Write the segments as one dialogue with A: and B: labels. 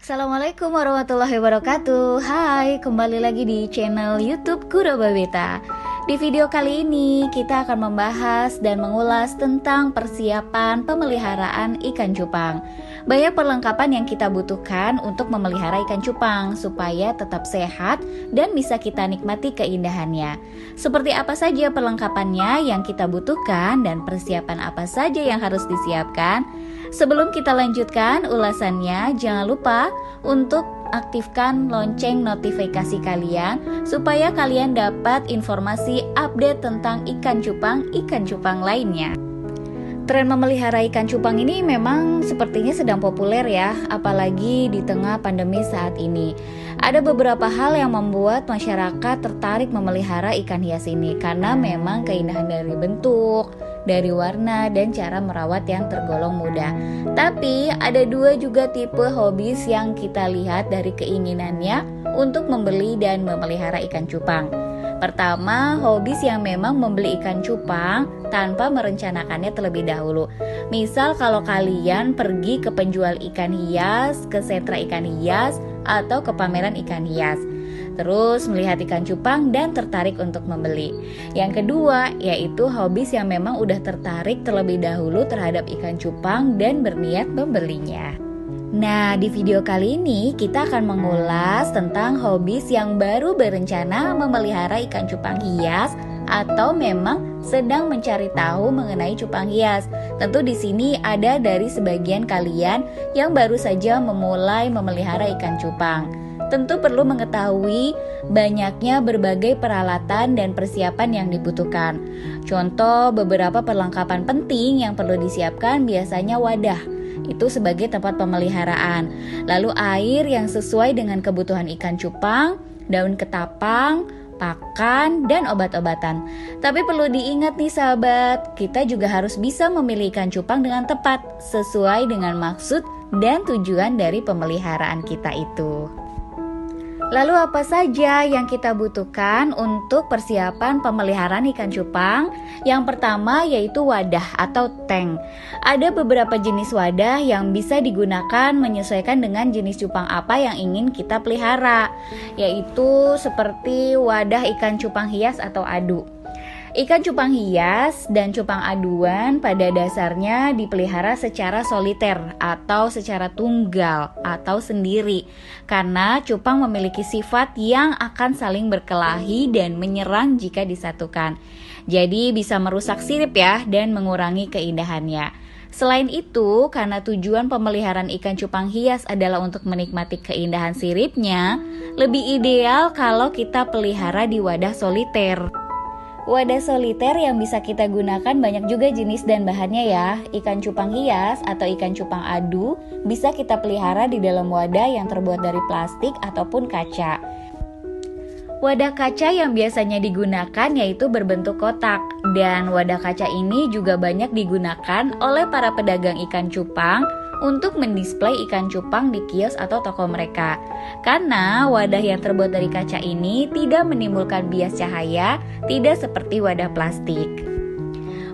A: Assalamualaikum warahmatullahi wabarakatuh. Hai, kembali lagi di channel YouTube Kuro Babeta. Di video kali ini kita akan membahas dan mengulas tentang persiapan pemeliharaan ikan cupang. Banyak perlengkapan yang kita butuhkan untuk memelihara ikan cupang supaya tetap sehat dan bisa kita nikmati keindahannya. Seperti apa saja perlengkapannya yang kita butuhkan dan persiapan apa saja yang harus disiapkan? Sebelum kita lanjutkan ulasannya, jangan lupa untuk aktifkan lonceng notifikasi kalian supaya kalian dapat informasi update tentang ikan cupang lainnya. Tren memelihara ikan cupang ini memang sepertinya sedang populer ya, apalagi di tengah pandemi saat ini. Ada beberapa hal yang membuat masyarakat tertarik memelihara ikan hias ini karena memang keindahan dari bentuk, dari warna, dan cara merawat yang tergolong mudah. Tapi ada dua juga tipe hobis yang kita lihat dari keinginannya untuk membeli dan memelihara ikan cupang. Pertama, hobis yang memang membeli ikan cupang tanpa merencanakannya terlebih dahulu. Misal kalau kalian pergi ke penjual ikan hias, ke sentra ikan hias, atau ke pameran ikan hias, terus melihat ikan cupang dan tertarik untuk membeli. Yang kedua, yaitu hobis yang memang udah tertarik terlebih dahulu terhadap ikan cupang dan berniat membelinya. Nah, di video kali ini kita akan mengulas tentang hobis yang baru berencana memelihara ikan cupang hias atau memang sedang mencari tahu mengenai cupang hias. Tentu di sini ada dari sebagian kalian yang baru saja memulai memelihara ikan cupang. Tentu perlu mengetahui banyaknya berbagai peralatan dan persiapan yang dibutuhkan. Contoh beberapa perlengkapan penting yang perlu disiapkan biasanya wadah, itu sebagai tempat pemeliharaan. Lalu air yang sesuai dengan kebutuhan ikan cupang, daun ketapang, pakan, dan obat-obatan. Tapi perlu diingat nih sahabat, kita juga harus bisa memilih ikan cupang dengan tepat, sesuai dengan maksud dan tujuan dari pemeliharaan kita itu. Lalu apa saja yang kita butuhkan untuk persiapan pemeliharaan ikan cupang? Yang pertama yaitu wadah atau tank. Ada beberapa jenis wadah yang bisa digunakan menyesuaikan dengan jenis cupang apa yang ingin kita pelihara, yaitu seperti wadah ikan cupang hias atau adu. Ikan cupang hias dan cupang aduan pada dasarnya dipelihara secara soliter atau secara tunggal atau sendiri, karena cupang memiliki sifat yang akan saling berkelahi dan menyerang jika disatukan. Jadi bisa merusak sirip ya dan mengurangi keindahannya. Selain itu, karena tujuan pemeliharaan ikan cupang hias adalah untuk menikmati keindahan siripnya, lebih ideal kalau kita pelihara di wadah soliter. Wadah soliter yang bisa kita gunakan banyak juga jenis dan bahannya ya. Ikan cupang hias atau ikan cupang adu bisa kita pelihara di dalam wadah yang terbuat dari plastik ataupun kaca. Wadah kaca yang biasanya digunakan yaitu berbentuk kotak, dan wadah kaca ini juga banyak digunakan oleh para pedagang ikan cupang untuk mendisplay ikan cupang di kios atau toko mereka. Karena wadah yang terbuat dari kaca ini tidak menimbulkan bias cahaya, tidak seperti wadah plastik.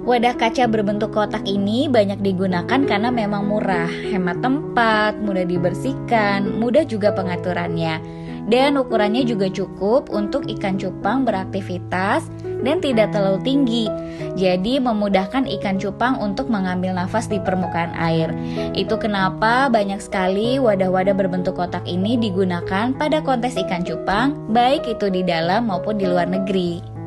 A: Wadah kaca berbentuk kotak ini banyak digunakan karena memang murah, hemat tempat, mudah dibersihkan, mudah juga pengaturannya. Dan ukurannya juga cukup untuk ikan cupang beraktivitas dan tidak terlalu tinggi. Jadi memudahkan ikan cupang untuk mengambil nafas di permukaan air. Itu kenapa banyak sekali wadah-wadah berbentuk kotak ini digunakan pada kontes ikan cupang, baik itu di dalam maupun di luar negeri.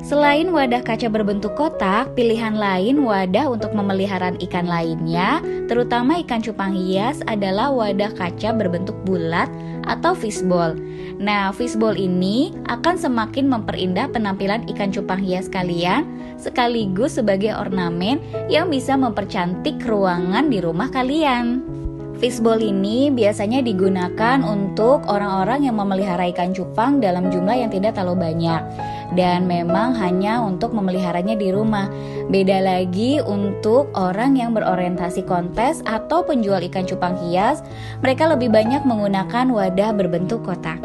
A: Selain wadah kaca berbentuk kotak, pilihan lain wadah untuk memelihara ikan lainnya, terutama ikan cupang hias, adalah wadah kaca berbentuk bulat atau fishbowl. Nah, fishbowl ini akan semakin memperindah penampilan ikan cupang hias kalian, sekaligus sebagai ornamen yang bisa mempercantik ruangan di rumah kalian. Fishbowl ini biasanya digunakan untuk orang-orang yang memelihara ikan cupang dalam jumlah yang tidak terlalu banyak, dan memang hanya untuk memeliharanya di rumah. Beda lagi untuk orang yang berorientasi kontes atau penjual ikan cupang hias, mereka lebih banyak menggunakan wadah berbentuk kotak.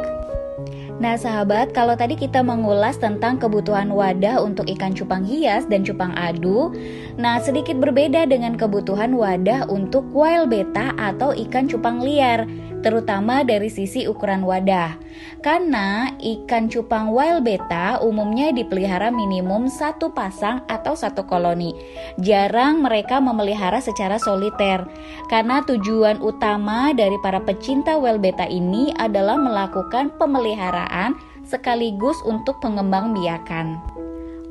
A: Nah sahabat, kalau tadi kita mengulas tentang kebutuhan wadah untuk ikan cupang hias dan cupang adu, nah sedikit berbeda dengan kebutuhan wadah untuk whale betta atau ikan cupang liar, terutama dari sisi ukuran wadah. Karena ikan cupang whale betta umumnya dipelihara minimum satu pasang atau satu koloni. Jarang mereka memelihara secara soliter, karena tujuan utama dari para pecinta whale betta ini adalah melakukan pemeliharaan sekaligus untuk pengembangbiakan.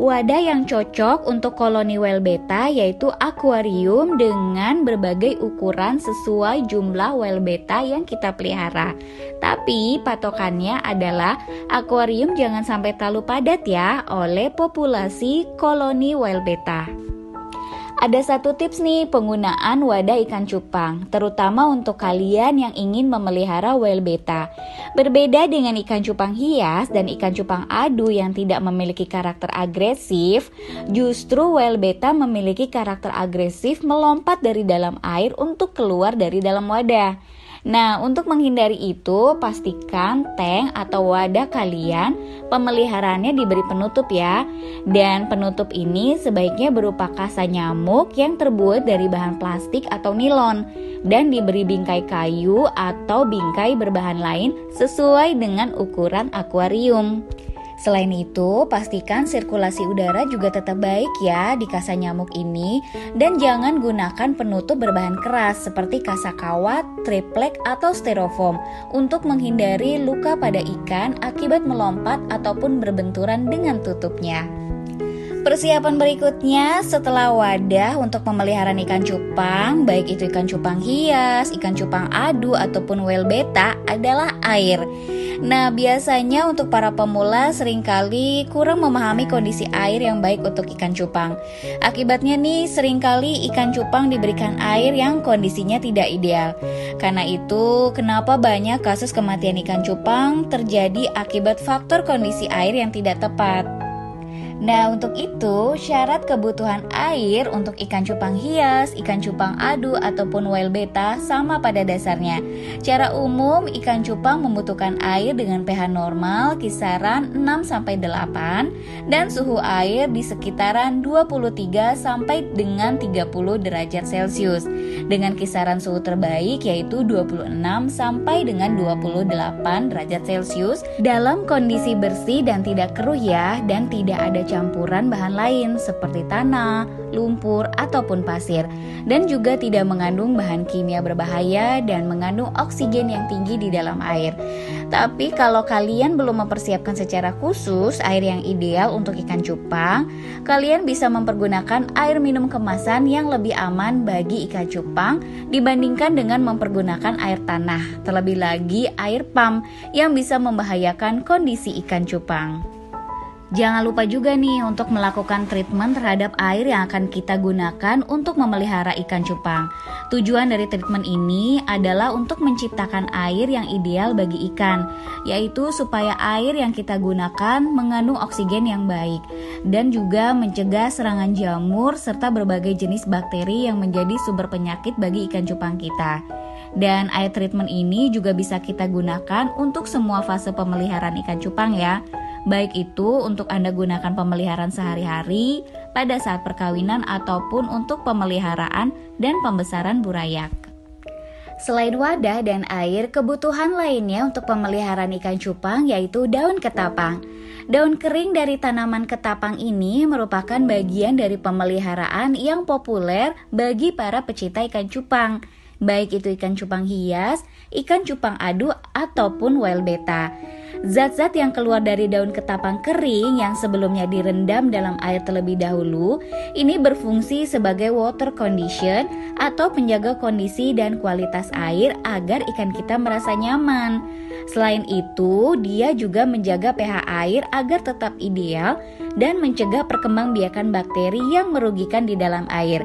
A: Wadah yang cocok untuk koloni whale betta yaitu akuarium dengan berbagai ukuran sesuai jumlah whale betta yang kita pelihara. Tapi patokannya adalah akuarium jangan sampai terlalu padat ya oleh populasi koloni whale betta. Ada satu tips nih penggunaan wadah ikan cupang, terutama untuk kalian yang ingin memelihara whale betta. Berbeda dengan ikan cupang hias dan ikan cupang adu yang tidak memiliki karakter agresif, justru whale betta memiliki karakter agresif melompat dari dalam air untuk keluar dari dalam wadah. Nah, untuk menghindari itu, pastikan tank atau wadah kalian pemeliharaannya diberi penutup ya. Dan penutup ini sebaiknya berupa kasa nyamuk yang terbuat dari bahan plastik atau nilon dan diberi bingkai kayu atau bingkai berbahan lain sesuai dengan ukuran akuarium. Selain itu, pastikan sirkulasi udara juga tetap baik ya di kasa nyamuk ini dan jangan gunakan penutup berbahan keras seperti kasa kawat, triplek, atau styrofoam untuk menghindari luka pada ikan akibat melompat ataupun berbenturan dengan tutupnya. Persiapan berikutnya setelah wadah untuk pemeliharaan ikan cupang, baik itu ikan cupang hias, ikan cupang adu, ataupun whale betta adalah air. Nah, biasanya untuk para pemula seringkali kurang memahami kondisi air yang baik untuk ikan cupang. Akibatnya nih, seringkali ikan cupang diberikan air yang kondisinya tidak ideal. Karena itu, kenapa banyak kasus kematian ikan cupang terjadi akibat faktor kondisi air yang tidak tepat. Nah, untuk itu, syarat kebutuhan air untuk ikan cupang hias, ikan cupang adu, ataupun whale betta sama pada dasarnya. Secara umum, ikan cupang membutuhkan air dengan pH normal kisaran 6-8 dan suhu air di sekitaran 23 sampai dengan 30 derajat Celcius. Dengan kisaran suhu terbaik yaitu 26 sampai dengan 28 derajat Celcius dalam kondisi bersih dan tidak keruh ya, dan tidak ada campuran bahan lain seperti tanah, lumpur, ataupun pasir, dan juga tidak mengandung bahan kimia berbahaya dan mengandung oksigen yang tinggi di dalam air. Tapi kalau kalian belum mempersiapkan secara khusus air yang ideal untuk ikan cupang, kalian bisa mempergunakan air minum kemasan yang lebih aman bagi ikan cupang dibandingkan dengan mempergunakan air tanah, terlebih lagi air pump yang bisa membahayakan kondisi ikan cupang. Jangan lupa juga nih untuk melakukan treatment terhadap air yang akan kita gunakan untuk memelihara ikan cupang. Tujuan dari treatment ini adalah untuk menciptakan air yang ideal bagi ikan, yaitu supaya air yang kita gunakan mengandung oksigen yang baik dan juga mencegah serangan jamur serta berbagai jenis bakteri yang menjadi sumber penyakit bagi ikan cupang kita. Dan air treatment ini juga bisa kita gunakan untuk semua fase pemeliharaan ikan cupang ya. Baik itu untuk Anda gunakan pemeliharaan sehari-hari, pada saat perkawinan, ataupun untuk pemeliharaan dan pembesaran burayak. Selain wadah dan air, kebutuhan lainnya untuk pemeliharaan ikan cupang yaitu daun ketapang. Daun kering dari tanaman ketapang ini merupakan bagian dari pemeliharaan yang populer bagi para pecinta ikan cupang, baik itu ikan cupang hias, ikan cupang adu, ataupun whale betta. Zat-zat yang keluar dari daun ketapang kering yang sebelumnya direndam dalam air terlebih dahulu, ini berfungsi sebagai water condition atau penjaga kondisi dan kualitas air agar ikan kita merasa nyaman. Selain itu, dia juga menjaga pH air agar tetap ideal dan mencegah perkembangbiakan bakteri yang merugikan di dalam air.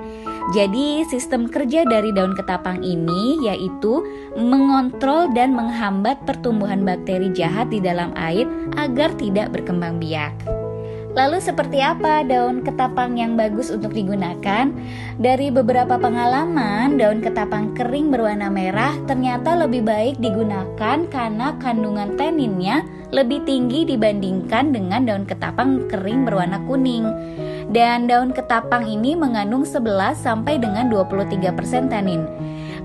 A: Jadi sistem kerja dari daun ketapang ini yaitu mengontrol dan menghambat pertumbuhan bakteri jahat di dalam air agar tidak berkembang biak. Lalu seperti apa daun ketapang yang bagus untuk digunakan? Dari beberapa pengalaman, daun ketapang kering berwarna merah ternyata lebih baik digunakan karena kandungan taninnya lebih tinggi dibandingkan dengan daun ketapang kering berwarna kuning. Dan daun ketapang ini mengandung 11 sampai dengan 23% tanin.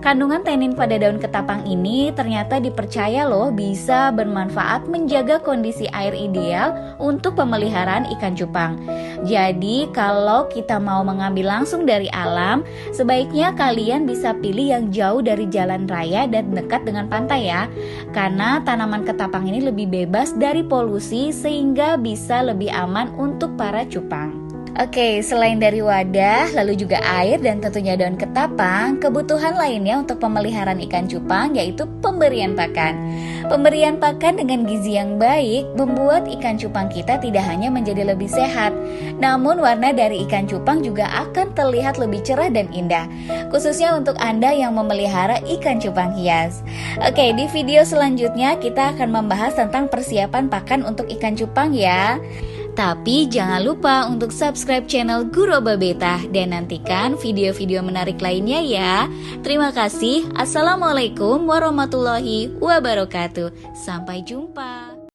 A: Kandungan tanin pada daun ketapang ini ternyata dipercaya loh bisa bermanfaat menjaga kondisi air ideal untuk pemeliharaan ikan cupang. Jadi kalau kita mau mengambil langsung dari alam, sebaiknya kalian bisa pilih yang jauh dari jalan raya dan dekat dengan pantai ya. Karena tanaman ketapang ini lebih bebas dari polusi sehingga bisa lebih aman untuk para cupang. Oke, selain dari wadah, lalu juga air dan tentunya daun ketapang, kebutuhan lainnya untuk pemeliharaan ikan cupang yaitu pemberian pakan. Pemberian pakan dengan gizi yang baik membuat ikan cupang kita tidak hanya menjadi lebih sehat, namun warna dari ikan cupang juga akan terlihat lebih cerah dan indah, khususnya untuk Anda yang memelihara ikan cupang hias. Oke, di video selanjutnya kita akan membahas tentang persiapan pakan untuk ikan cupang ya. Tapi jangan lupa untuk subscribe channel Guru Babeta dan nantikan video-video menarik lainnya ya. Terima kasih. Assalamualaikum warahmatullahi wabarakatuh. Sampai jumpa.